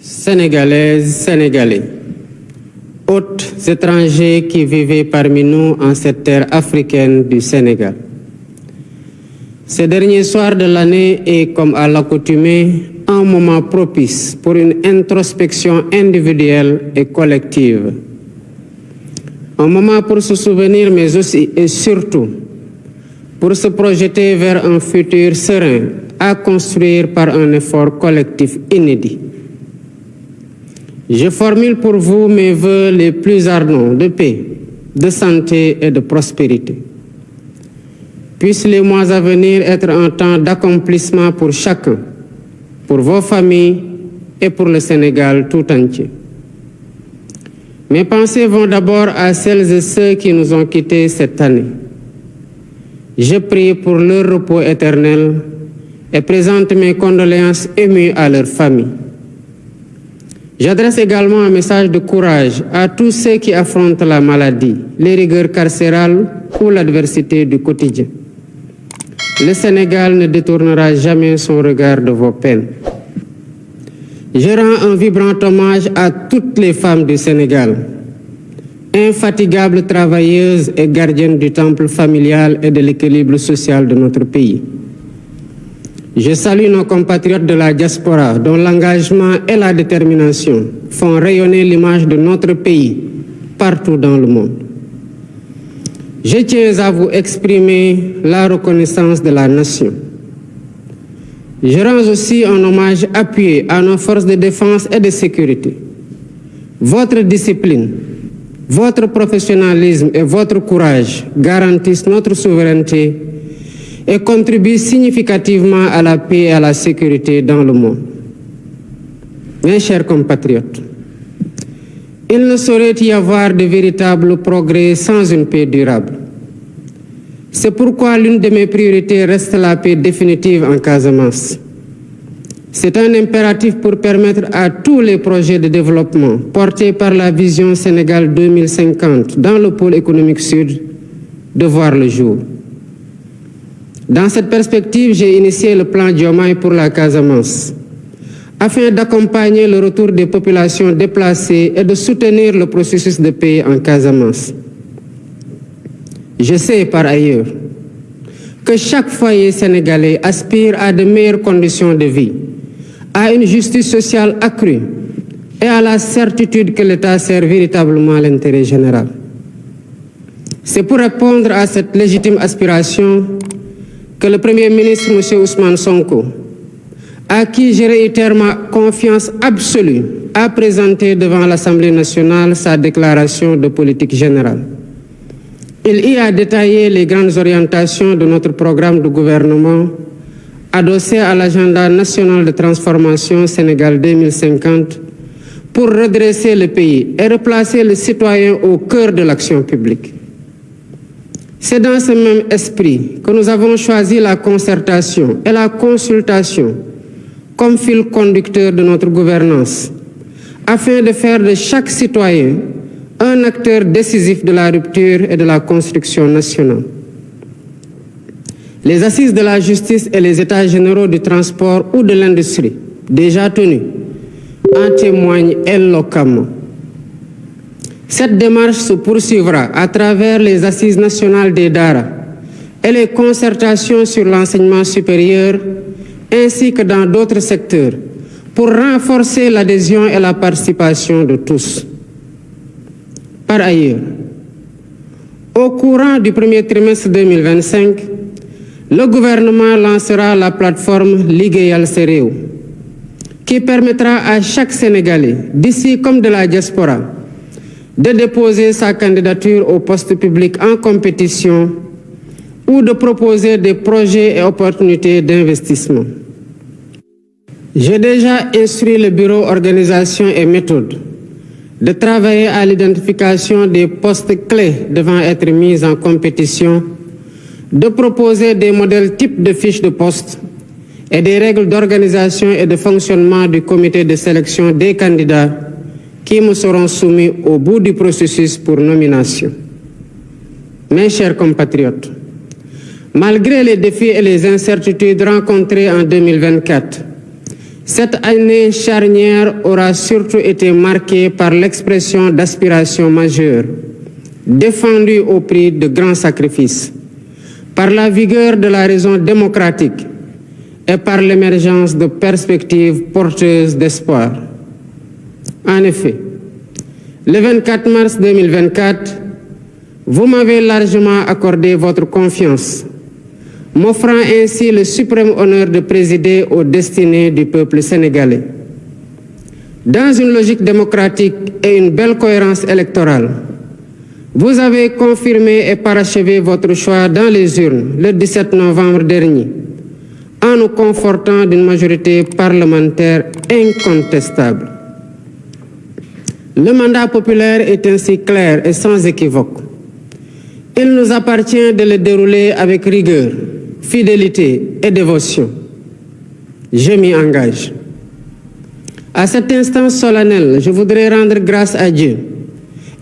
Sénégalaises, Sénégalais, hôtes étrangers qui vivaient parmi nous en cette terre africaine du Sénégal. Ce dernier soir de l'année est, comme à l'accoutumée, un moment propice pour une introspection individuelle et collective. Un moment pour se souvenir, mais aussi et surtout pour se projeter vers un futur serein à construire par un effort collectif inédit. Je formule pour vous mes vœux les plus ardents de paix, de santé et de prospérité. Puissent les mois à venir être un temps d'accomplissement pour chacun, pour vos familles et pour le Sénégal tout entier. Mes pensées vont d'abord à celles et ceux qui nous ont quittés cette année. Je prie pour leur repos éternel et présente mes condoléances émues à leurs familles. J'adresse également un message de courage à tous ceux qui affrontent la maladie, les rigueurs carcérales ou l'adversité du quotidien. Le Sénégal ne détournera jamais son regard de vos peines. Je rends un vibrant hommage à toutes les femmes du Sénégal, infatigables travailleuses et gardiennes du temple familial et de l'équilibre social de notre pays. Je salue nos compatriotes de la diaspora dont l'engagement et la détermination font rayonner l'image de notre pays partout dans le monde. Je tiens à vous exprimer la reconnaissance de la nation. Je rends aussi un hommage appuyé à nos forces de défense et de sécurité. Votre discipline, votre professionnalisme et votre courage garantissent notre souveraineté et contribuent significativement à la paix et à la sécurité dans le monde. Mes chers compatriotes, il ne saurait y avoir de véritable progrès sans une paix durable. C'est pourquoi l'une de mes priorités reste la paix définitive en Casamance. C'est un impératif pour permettre à tous les projets de développement portés par la vision Sénégal 2050 dans le pôle économique sud de voir le jour. Dans cette perspective, j'ai initié le plan Diomaye pour la Casamance, afin d'accompagner le retour des populations déplacées et de soutenir le processus de paix en Casamance. Je sais par ailleurs que chaque foyer sénégalais aspire à de meilleures conditions de vie, à une justice sociale accrue et à la certitude que l'État sert véritablement l'intérêt général. C'est pour répondre à cette légitime aspiration que le Premier ministre, M. Ousmane Sonko, à qui je réitère ma confiance absolue, a présenté devant l'Assemblée nationale sa déclaration de politique générale. Il y a détaillé les grandes orientations de notre programme de gouvernement adossé à l'agenda national de transformation Sénégal 2050 pour redresser le pays et replacer le citoyen au cœur de l'action publique. C'est dans ce même esprit que nous avons choisi la concertation et la consultation comme fil conducteur de notre gouvernance, afin de faire de chaque citoyen un acteur décisif de la rupture et de la construction nationale. Les assises de la justice et les états généraux du transport ou de l'industrie, déjà tenus, en témoignent éloquemment. Cette démarche se poursuivra à travers les assises nationales des Dara et les concertations sur l'enseignement supérieur, ainsi que dans d'autres secteurs, pour renforcer l'adhésion et la participation de tous. Par ailleurs, au courant du premier trimestre 2025, le gouvernement lancera la plateforme Ligueyal Sa Réew, qui permettra à chaque Sénégalais, d'ici comme de la diaspora, de déposer sa candidature au poste public en compétition ou de proposer des projets et opportunités d'investissement. J'ai déjà instruit le bureau organisation et méthode de travailler à l'identification des postes clés devant être mis en compétition, de proposer des modèles types de fiches de poste et des règles d'organisation et de fonctionnement du comité de sélection des candidats qui me seront soumis au bout du processus pour nomination. Mes chers compatriotes, malgré les défis et les incertitudes rencontrés en 2024, Cette année charnière aura surtout été marquée par l'expression d'aspirations majeures, défendues au prix de grands sacrifices, par la vigueur de la raison démocratique et par l'émergence de perspectives porteuses d'espoir. En effet, le 24 mars 2024, vous m'avez largement accordé votre confiance, m'offrant ainsi le suprême honneur de présider aux destinées du peuple sénégalais. Dans une logique démocratique et une belle cohérence électorale, vous avez confirmé et parachevé votre choix dans les urnes le 17 novembre dernier, en nous confortant d'une majorité parlementaire incontestable. Le mandat populaire est ainsi clair et sans équivoque. Il nous appartient de le dérouler avec rigueur, fidélité et dévotion. Je m'y engage. À cet instant solennel, je voudrais rendre grâce à Dieu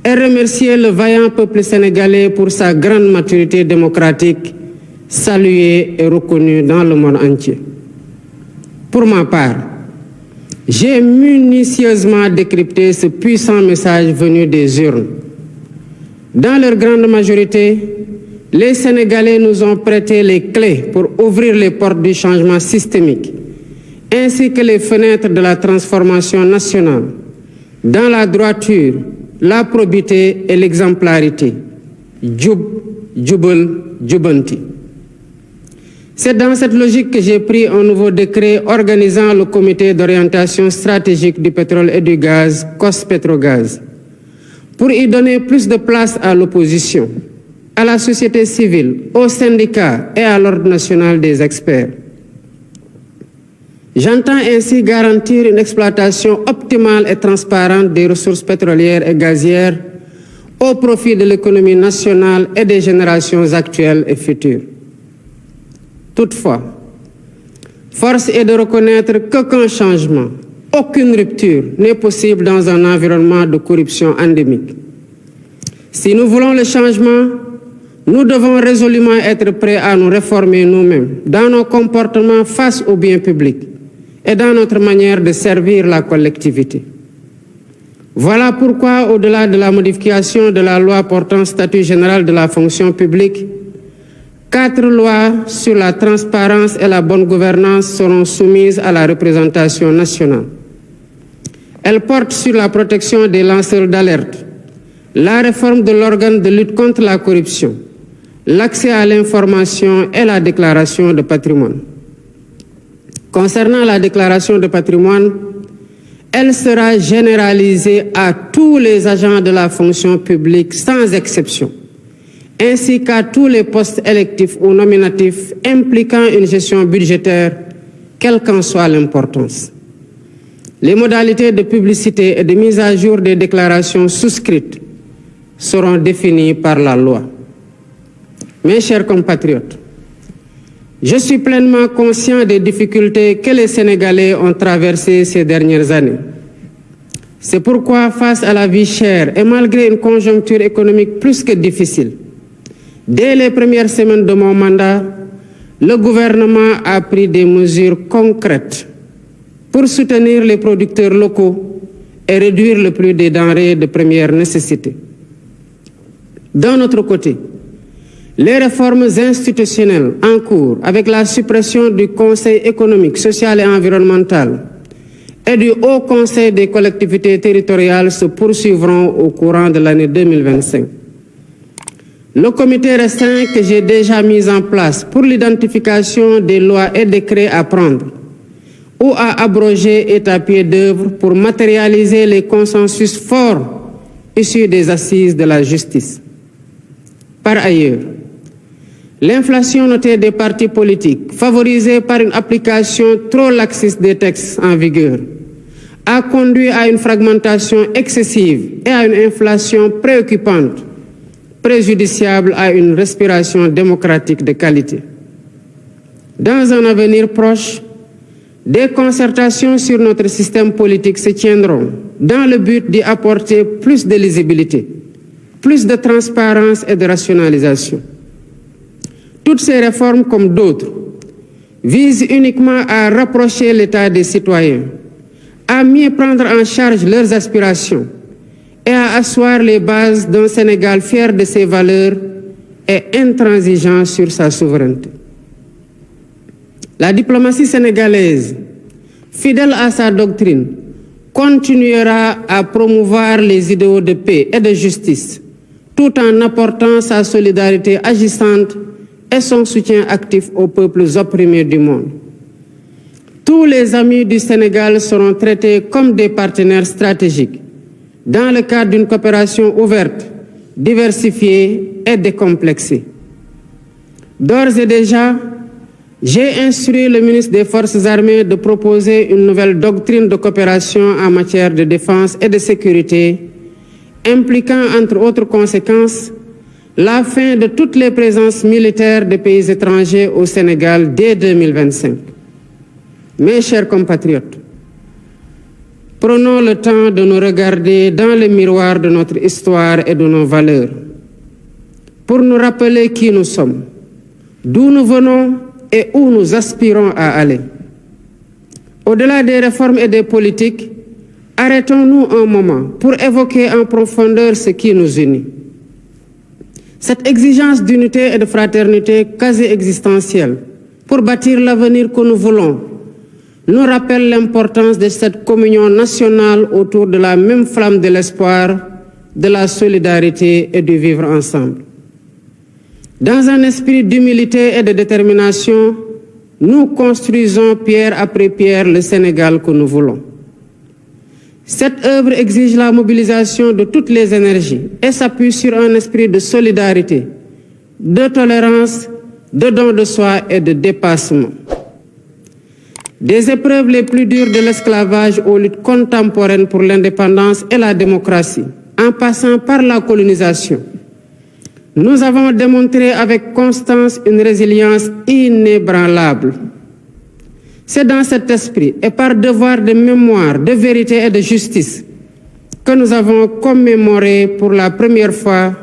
et remercier le vaillant peuple sénégalais pour sa grande maturité démocratique, saluée et reconnue dans le monde entier. Pour ma part, j'ai minutieusement décrypté ce puissant message venu des urnes. Dans leur grande majorité, les Sénégalais nous ont prêté les clés pour ouvrir les portes du changement systémique, ainsi que les fenêtres de la transformation nationale, dans la droiture, la probité et l'exemplarité. Djub, djubal, djubanti. C'est dans cette logique que j'ai pris un nouveau décret organisant le comité d'orientation stratégique du pétrole et du gaz, COS-Petrogaz, pour y donner plus de place à l'opposition, à la société civile, aux syndicats et à l'ordre national des experts. J'entends ainsi garantir une exploitation optimale et transparente des ressources pétrolières et gazières au profit de l'économie nationale et des générations actuelles et futures. Toutefois, force est de reconnaître qu'aucun changement, aucune rupture n'est possible dans un environnement de corruption endémique. Si nous voulons le changement, nous devons résolument être prêts à nous réformer nous-mêmes dans nos comportements face au bien public et dans notre manière de servir la collectivité. Voilà pourquoi, au-delà de la modification de la loi portant statut général de la fonction publique, 4 lois sur la transparence et la bonne gouvernance seront soumises à la représentation nationale. Elles portent sur la protection des lanceurs d'alerte, la réforme de l'organe de lutte contre la corruption, l'accès à l'information et la déclaration de patrimoine. Concernant la déclaration de patrimoine, elle sera généralisée à tous les agents de la fonction publique sans exception, ainsi qu'à tous les postes électifs ou nominatifs impliquant une gestion budgétaire, quelle qu'en soit l'importance. Les modalités de publicité et de mise à jour des déclarations souscrites seront définies par la loi. Mes chers compatriotes, je suis pleinement conscient des difficultés que les Sénégalais ont traversées ces dernières années. C'est pourquoi, face à la vie chère et malgré une conjoncture économique plus que difficile, dès les premières semaines de mon mandat, le gouvernement a pris des mesures concrètes pour soutenir les producteurs locaux et réduire le prix des denrées de première nécessité. D'un autre côté, les réformes institutionnelles en cours avec la suppression du Conseil économique, social et environnemental et du Haut Conseil des collectivités territoriales se poursuivront au courant de l'année 2025. Le comité restreint que j'ai déjà mis en place pour l'identification des lois et décrets à prendre ou à abroger est à pied d'œuvre pour matérialiser les consensus forts issus des assises de la justice. Par ailleurs, l'inflation notée des partis politiques, favorisée par une application trop laxiste des textes en vigueur, a conduit à une fragmentation excessive et à une inflation préoccupante, préjudiciable à une respiration démocratique de qualité. Dans un avenir proche, des concertations sur notre système politique se tiendront dans le but d'y apporter plus de lisibilité, plus de transparence et de rationalisation. Toutes ces réformes, comme d'autres, vise uniquement à rapprocher l'État des citoyens, à mieux prendre en charge leurs aspirations et à asseoir les bases d'un Sénégal fier de ses valeurs et intransigeant sur sa souveraineté. La diplomatie sénégalaise, fidèle à sa doctrine, continuera à promouvoir les idéaux de paix et de justice, tout en apportant sa solidarité agissante et son soutien actif aux peuples opprimés du monde. Tous les amis du Sénégal seront traités comme des partenaires stratégiques dans le cadre d'une coopération ouverte, diversifiée et décomplexée. D'ores et déjà, j'ai instruit le ministre des Forces armées de proposer une nouvelle doctrine de coopération en matière de défense et de sécurité, impliquant, entre autres conséquences, la fin de toutes les présences militaires de pays étrangers au Sénégal dès 2025. Mes chers compatriotes, prenons le temps de nous regarder dans le miroir de notre histoire et de nos valeurs, pour nous rappeler qui nous sommes, d'où nous venons et où nous aspirons à aller. Au-delà des réformes et des politiques, arrêtons-nous un moment pour évoquer en profondeur ce qui nous unit. Cette exigence d'unité et de fraternité quasi existentielle pour bâtir l'avenir que nous voulons nous rappelle l'importance de cette communion nationale autour de la même flamme de l'espoir, de la solidarité et du vivre ensemble. Dans un esprit d'humilité et de détermination, nous construisons pierre après pierre le Sénégal que nous voulons. Cette œuvre exige la mobilisation de toutes les énergies et s'appuie sur un esprit de solidarité, de tolérance, de don de soi et de dépassement. Des épreuves les plus dures de l'esclavage aux luttes contemporaines pour l'indépendance et la démocratie, en passant par la colonisation, nous avons démontré avec constance une résilience inébranlable. C'est dans cet esprit et par devoir de mémoire, de vérité et de justice que nous avons commémoré pour la première fois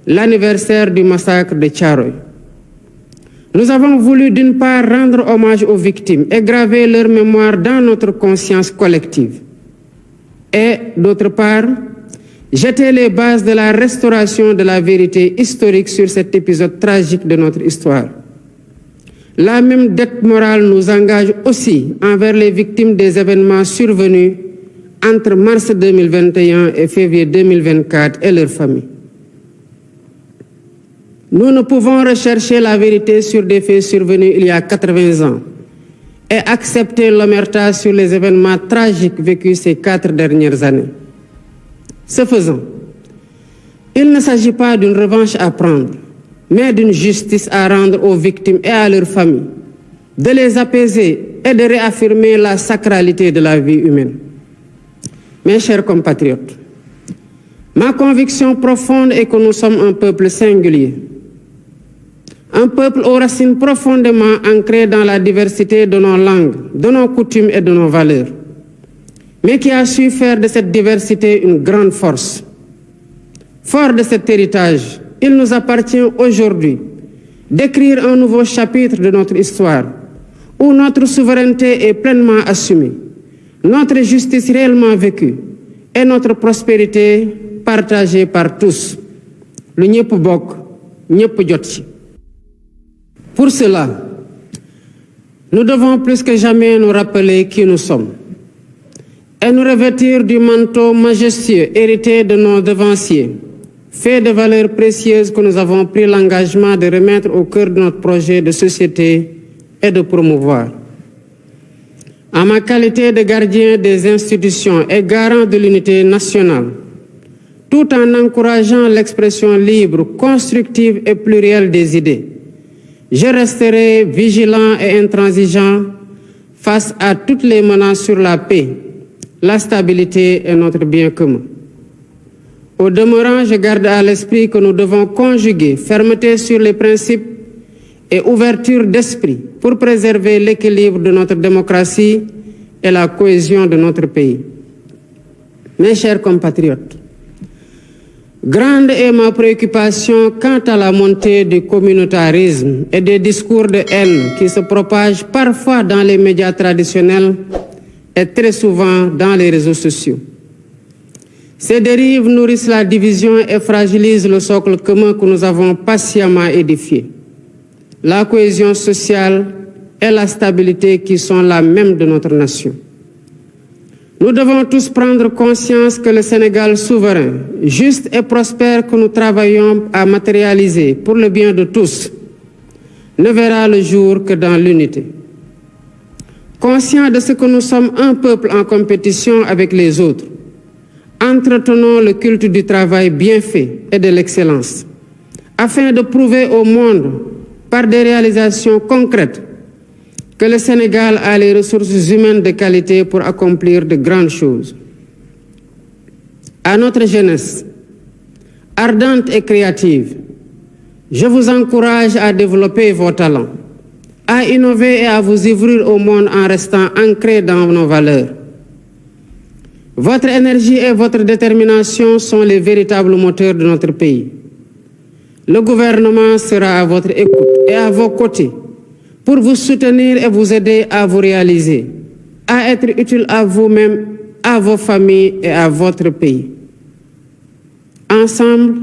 l'anniversaire du massacre de Thiaroye. Nous avons voulu d'une part rendre hommage aux victimes et graver leur mémoire dans notre conscience collective. Et d'autre part, jeter les bases de la restauration de la vérité historique sur cet épisode tragique de notre histoire. La même dette morale nous engage aussi envers les victimes des événements survenus entre mars 2021 et février 2024 et leurs familles. Nous ne pouvons rechercher la vérité sur des faits survenus il y a 80 ans et accepter l'omerta sur les événements tragiques vécus ces 4 dernières années. Ce faisant, il ne s'agit pas d'une revanche à prendre, mais d'une justice à rendre aux victimes et à leurs familles, de les apaiser et de réaffirmer la sacralité de la vie humaine. Mes chers compatriotes, ma conviction profonde est que nous sommes un peuple singulier, un peuple aux racines profondément ancrées dans la diversité de nos langues, de nos coutumes et de nos valeurs, mais qui a su faire de cette diversité une grande force. Fort de cet héritage, il nous appartient aujourd'hui d'écrire un nouveau chapitre de notre histoire, où notre souveraineté est pleinement assumée, notre justice réellement vécue et notre prospérité partagée par tous. Le ñëpp bokk, ñëpp jot ci. Pour cela, nous devons plus que jamais nous rappeler qui nous sommes et nous revêtir du manteau majestueux hérité de nos devanciers, fait de valeurs précieuses que nous avons pris l'engagement de remettre au cœur de notre projet de société et de promouvoir. En ma qualité de gardien des institutions et garant de l'unité nationale, tout en encourageant l'expression libre, constructive et plurielle des idées, je resterai vigilant et intransigeant face à toutes les menaces sur la paix, la stabilité et notre bien commun. Au demeurant, je garde à l'esprit que nous devons conjuguer fermeté sur les principes et ouverture d'esprit pour préserver l'équilibre de notre démocratie et la cohésion de notre pays. Mes chers compatriotes, Grande est ma préoccupation quant à la montée du communautarisme et des discours de haine qui se propagent parfois dans les médias traditionnels et très souvent dans les réseaux sociaux. Ces dérives nourrissent la division et fragilisent le socle commun que nous avons patiemment édifié. La cohésion sociale et la stabilité qui sont la même de notre nation. Nous devons tous prendre conscience que le Sénégal souverain, juste et prospère que nous travaillons à matérialiser pour le bien de tous, ne verra le jour que dans l'unité. Conscient de ce que nous sommes un peuple en compétition avec les autres, entretenons le culte du travail bien fait et de l'excellence, afin de prouver au monde, par des réalisations concrètes, que le Sénégal a les ressources humaines de qualité pour accomplir de grandes choses. À notre jeunesse, ardente et créative, je vous encourage à développer vos talents, à innover et à vous ouvrir au monde en restant ancrés dans nos valeurs. Votre énergie et votre détermination sont les véritables moteurs de notre pays. Le gouvernement sera à votre écoute et à vos côtés pour vous soutenir et vous aider à vous réaliser, à être utile à vous-même, à vos familles et à votre pays. Ensemble,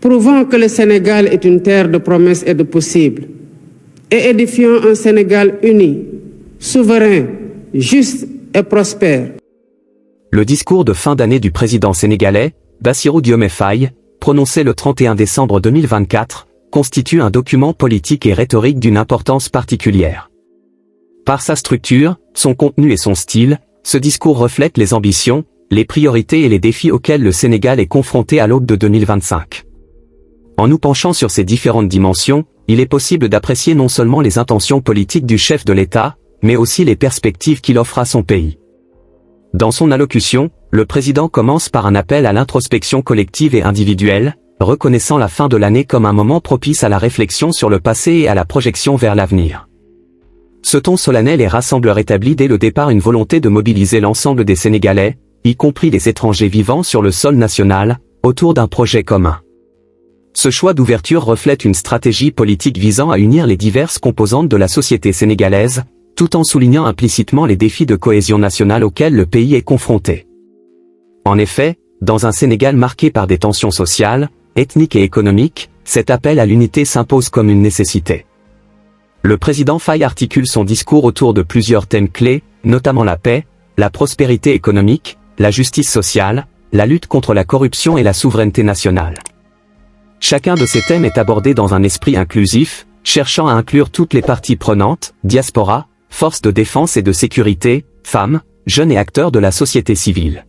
prouvons que le Sénégal est une terre de promesses et de possibles, et édifions un Sénégal uni, souverain, juste et prospère. Le discours de fin d'année du président sénégalais, Bassirou Diomaye Faye, prononcé le 31 décembre 2024, constitue un document politique et rhétorique d'une importance particulière. Par sa structure, son contenu et son style, ce discours reflète les ambitions, les priorités et les défis auxquels le Sénégal est confronté à l'aube de 2025. En nous penchant sur ces différentes dimensions, il est possible d'apprécier non seulement les intentions politiques du chef de l'État, mais aussi les perspectives qu'il offre à son pays. Dans son allocution, le président commence par un appel à l'introspection collective et individuelle, reconnaissant la fin de l'année comme un moment propice à la réflexion sur le passé et à la projection vers l'avenir. Ce ton solennel et rassembleur établit dès le départ une volonté de mobiliser l'ensemble des Sénégalais, y compris les étrangers vivant sur le sol national, autour d'un projet commun. Ce choix d'ouverture reflète une stratégie politique visant à unir les diverses composantes de la société sénégalaise, tout en soulignant implicitement les défis de cohésion nationale auxquels le pays est confronté. En effet, dans un Sénégal marqué par des tensions sociales, ethniques et économiques, cet appel à l'unité s'impose comme une nécessité. Le président Faye articule son discours autour de plusieurs thèmes clés, notamment la paix, la prospérité économique, la justice sociale, la lutte contre la corruption et la souveraineté nationale. Chacun de ces thèmes est abordé dans un esprit inclusif, cherchant à inclure toutes les parties prenantes, diaspora, forces de défense et de sécurité, femmes, jeunes et acteurs de la société civile.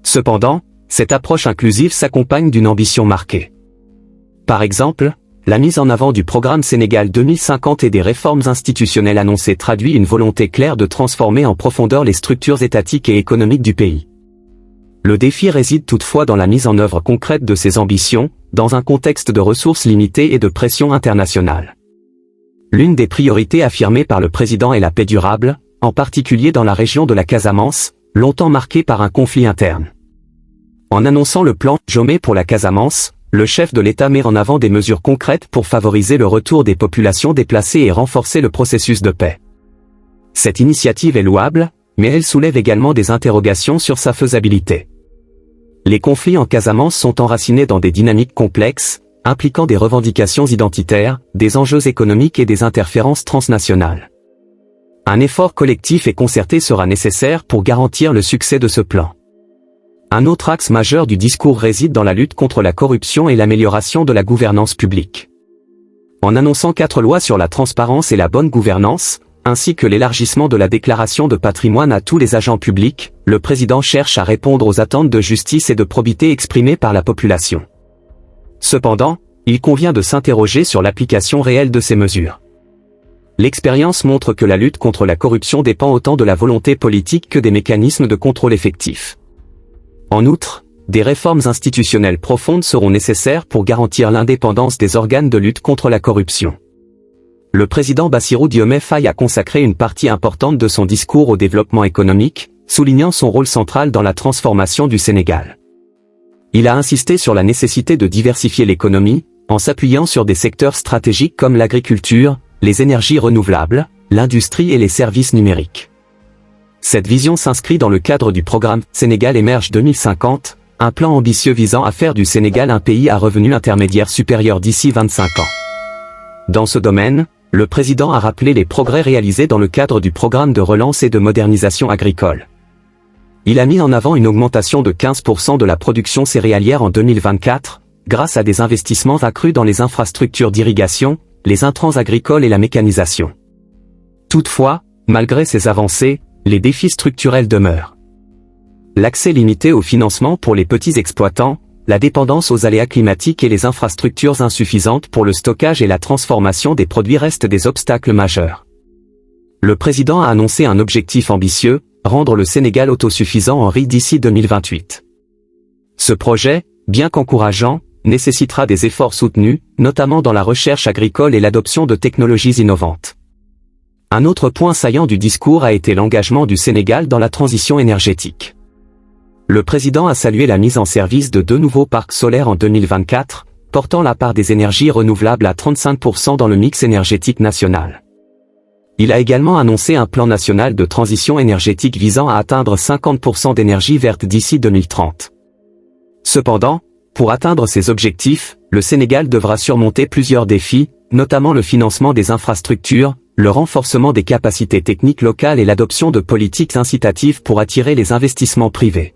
Cependant, cette approche inclusive s'accompagne d'une ambition marquée. Par exemple, la mise en avant du programme Sénégal 2050 et des réformes institutionnelles annoncées traduit une volonté claire de transformer en profondeur les structures étatiques et économiques du pays. Le défi réside toutefois dans la mise en œuvre concrète de ces ambitions, dans un contexte de ressources limitées et de pression internationale. L'une des priorités affirmées par le président est la paix durable, en particulier dans la région de la Casamance, longtemps marquée par un conflit interne. En annonçant le plan Jomé pour la Casamance, le chef de l'État met en avant des mesures concrètes pour favoriser le retour des populations déplacées et renforcer le processus de paix. Cette initiative est louable, mais elle soulève également des interrogations sur sa faisabilité. Les conflits en Casamance sont enracinés dans des dynamiques complexes, impliquant des revendications identitaires, des enjeux économiques et des interférences transnationales. Un effort collectif et concerté sera nécessaire pour garantir le succès de ce plan. Un autre axe majeur du discours réside dans la lutte contre la corruption et l'amélioration de la gouvernance publique. En annonçant 4 lois sur la transparence et la bonne gouvernance, ainsi que l'élargissement de la déclaration de patrimoine à tous les agents publics, le président cherche à répondre aux attentes de justice et de probité exprimées par la population. Cependant, il convient de s'interroger sur l'application réelle de ces mesures. L'expérience montre que la lutte contre la corruption dépend autant de la volonté politique que des mécanismes de contrôle effectifs. En outre, des réformes institutionnelles profondes seront nécessaires pour garantir l'indépendance des organes de lutte contre la corruption. Le président Bassirou Diomaye Faye a consacré une partie importante de son discours au développement économique, soulignant son rôle central dans la transformation du Sénégal. Il a insisté sur la nécessité de diversifier l'économie, en s'appuyant sur des secteurs stratégiques comme l'agriculture, les énergies renouvelables, l'industrie et les services numériques. Cette vision s'inscrit dans le cadre du programme Sénégal Émerge 2050, un plan ambitieux visant à faire du Sénégal un pays à revenu intermédiaire supérieur d'ici 25 ans. Dans ce domaine, le président a rappelé les progrès réalisés dans le cadre du programme de relance et de modernisation agricole. Il a mis en avant une augmentation de 15% de la production céréalière en 2024, grâce à des investissements accrus dans les infrastructures d'irrigation, les intrants agricoles et la mécanisation. Toutefois, malgré ces avancées, les défis structurels demeurent. L'accès limité au financement pour les petits exploitants, la dépendance aux aléas climatiques et les infrastructures insuffisantes pour le stockage et la transformation des produits restent des obstacles majeurs. Le président a annoncé un objectif ambitieux, rendre le Sénégal autosuffisant en riz d'ici 2028. Ce projet, bien qu'encourageant, nécessitera des efforts soutenus, notamment dans la recherche agricole et l'adoption de technologies innovantes. Un autre point saillant du discours a été l'engagement du Sénégal dans la transition énergétique. Le président a salué la mise en service de 2 nouveaux parcs solaires en 2024, portant la part des énergies renouvelables à 35% dans le mix énergétique national. Il a également annoncé un plan national de transition énergétique visant à atteindre 50% d'énergie verte d'ici 2030. Cependant, pour atteindre ces objectifs, le Sénégal devra surmonter plusieurs défis, notamment le financement des infrastructures, le renforcement des capacités techniques locales et l'adoption de politiques incitatives pour attirer les investissements privés.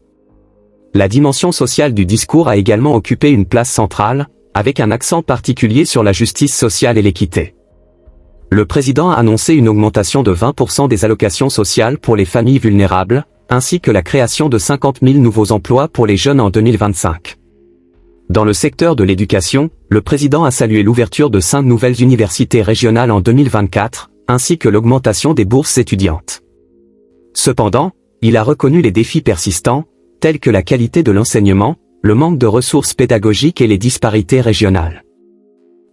La dimension sociale du discours a également occupé une place centrale, avec un accent particulier sur la justice sociale et l'équité. Le président a annoncé une augmentation de 20% des allocations sociales pour les familles vulnérables, ainsi que la création de 50 000 nouveaux emplois pour les jeunes en 2025. Dans le secteur de l'éducation, le président a salué l'ouverture de 5 nouvelles universités régionales en 2024, ainsi que l'augmentation des bourses étudiantes. Cependant, il a reconnu les défis persistants, tels que la qualité de l'enseignement, le manque de ressources pédagogiques et les disparités régionales.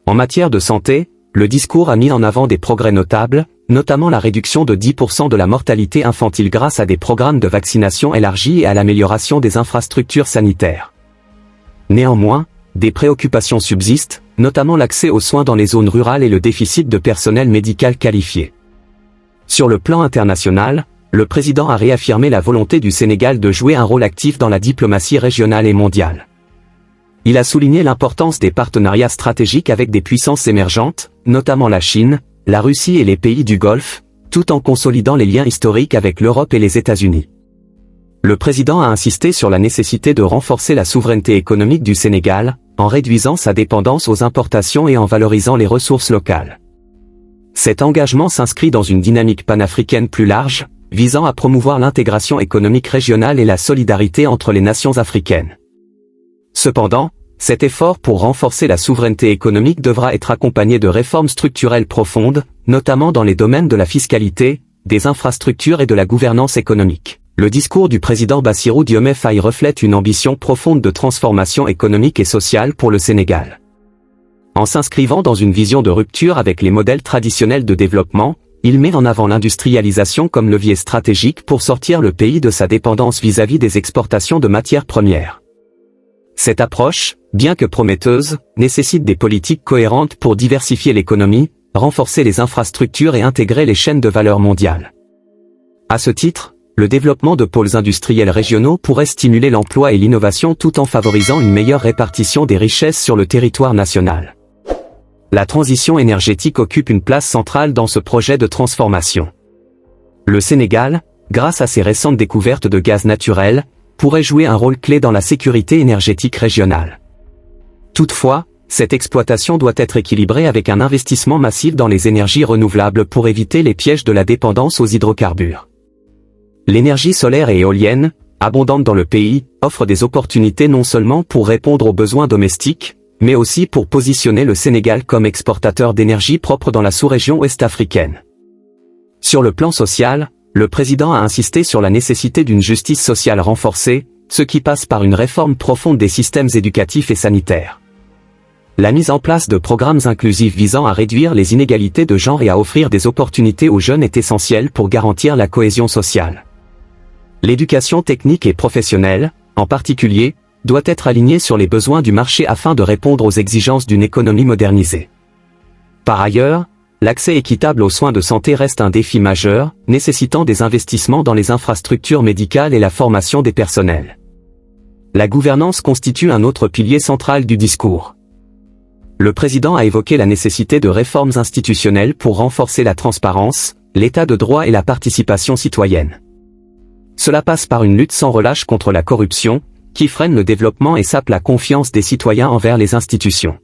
En matière de santé, le discours a mis en avant des progrès notables, notamment la réduction de 10% de la mortalité infantile grâce à des programmes de vaccination élargis et à l'amélioration des infrastructures sanitaires. Néanmoins, des préoccupations subsistent, notamment l'accès aux soins dans les zones rurales et le déficit de personnel médical qualifié. Sur le plan international, le président a réaffirmé la volonté du Sénégal de jouer un rôle actif dans la diplomatie régionale et mondiale. Il a souligné l'importance des partenariats stratégiques avec des puissances émergentes, notamment la Chine, la Russie et les pays du Golfe, tout en consolidant les liens historiques avec l'Europe et les États-Unis. Le président a insisté sur la nécessité de renforcer la souveraineté économique du Sénégal, en réduisant sa dépendance aux importations et en valorisant les ressources locales. Cet engagement s'inscrit dans une dynamique panafricaine plus large, visant à promouvoir l'intégration économique régionale et la solidarité entre les nations africaines. Cependant, cet effort pour renforcer la souveraineté économique devra être accompagné de réformes structurelles profondes, notamment dans les domaines de la fiscalité, des infrastructures et de la gouvernance économique. Le discours du président Bassirou Diomaye Faye reflète une ambition profonde de transformation économique et sociale pour le Sénégal. En s'inscrivant dans une vision de rupture avec les modèles traditionnels de développement, il met en avant l'industrialisation comme levier stratégique pour sortir le pays de sa dépendance vis-à-vis des exportations de matières premières. Cette approche, bien que prometteuse, nécessite des politiques cohérentes pour diversifier l'économie, renforcer les infrastructures et intégrer les chaînes de valeur mondiales. À ce titre, le développement de pôles industriels régionaux pourrait stimuler l'emploi et l'innovation tout en favorisant une meilleure répartition des richesses sur le territoire national. La transition énergétique occupe une place centrale dans ce projet de transformation. Le Sénégal, grâce à ses récentes découvertes de gaz naturel, pourrait jouer un rôle clé dans la sécurité énergétique régionale. Toutefois, cette exploitation doit être équilibrée avec un investissement massif dans les énergies renouvelables pour éviter les pièges de la dépendance aux hydrocarbures. L'énergie solaire et éolienne, abondante dans le pays, offre des opportunités non seulement pour répondre aux besoins domestiques, mais aussi pour positionner le Sénégal comme exportateur d'énergie propre dans la sous-région ouest-africaine. Sur le plan social, le président a insisté sur la nécessité d'une justice sociale renforcée, ce qui passe par une réforme profonde des systèmes éducatifs et sanitaires. La mise en place de programmes inclusifs visant à réduire les inégalités de genre et à offrir des opportunités aux jeunes est essentielle pour garantir la cohésion sociale. L'éducation technique et professionnelle, en particulier, doit être aligné sur les besoins du marché afin de répondre aux exigences d'une économie modernisée. Par ailleurs, l'accès équitable aux soins de santé reste un défi majeur, nécessitant des investissements dans les infrastructures médicales et la formation des personnels. La gouvernance constitue un autre pilier central du discours. Le président a évoqué la nécessité de réformes institutionnelles pour renforcer la transparence, l'état de droit et la participation citoyenne. Cela passe par une lutte sans relâche contre la corruption, qui freine le développement et sape la confiance des citoyens envers les institutions.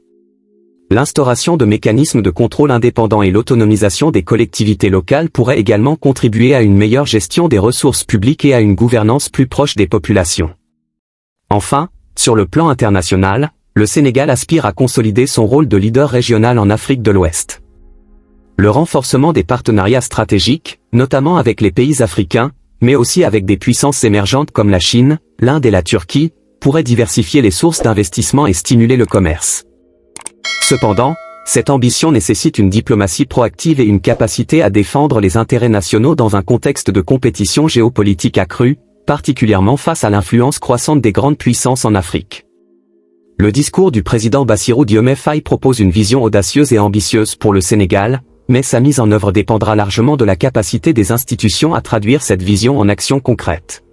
L'instauration de mécanismes de contrôle indépendants et l'autonomisation des collectivités locales pourraient également contribuer à une meilleure gestion des ressources publiques et à une gouvernance plus proche des populations. Enfin, sur le plan international, le Sénégal aspire à consolider son rôle de leader régional en Afrique de l'Ouest. Le renforcement des partenariats stratégiques, notamment avec les pays africains, mais aussi avec des puissances émergentes comme la Chine, l'Inde et la Turquie, pourrait diversifier les sources d'investissement et stimuler le commerce. Cependant, cette ambition nécessite une diplomatie proactive et une capacité à défendre les intérêts nationaux dans un contexte de compétition géopolitique accrue, particulièrement face à l'influence croissante des grandes puissances en Afrique. Le discours du président Bassirou Diomaye Faye propose une vision audacieuse et ambitieuse pour le Sénégal, mais sa mise en œuvre dépendra largement de la capacité des institutions à traduire cette vision en actions concrètes.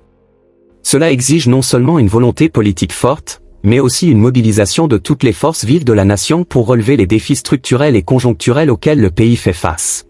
Cela exige non seulement une volonté politique forte, mais aussi une mobilisation de toutes les forces vives de la nation pour relever les défis structurels et conjoncturels auxquels le pays fait face.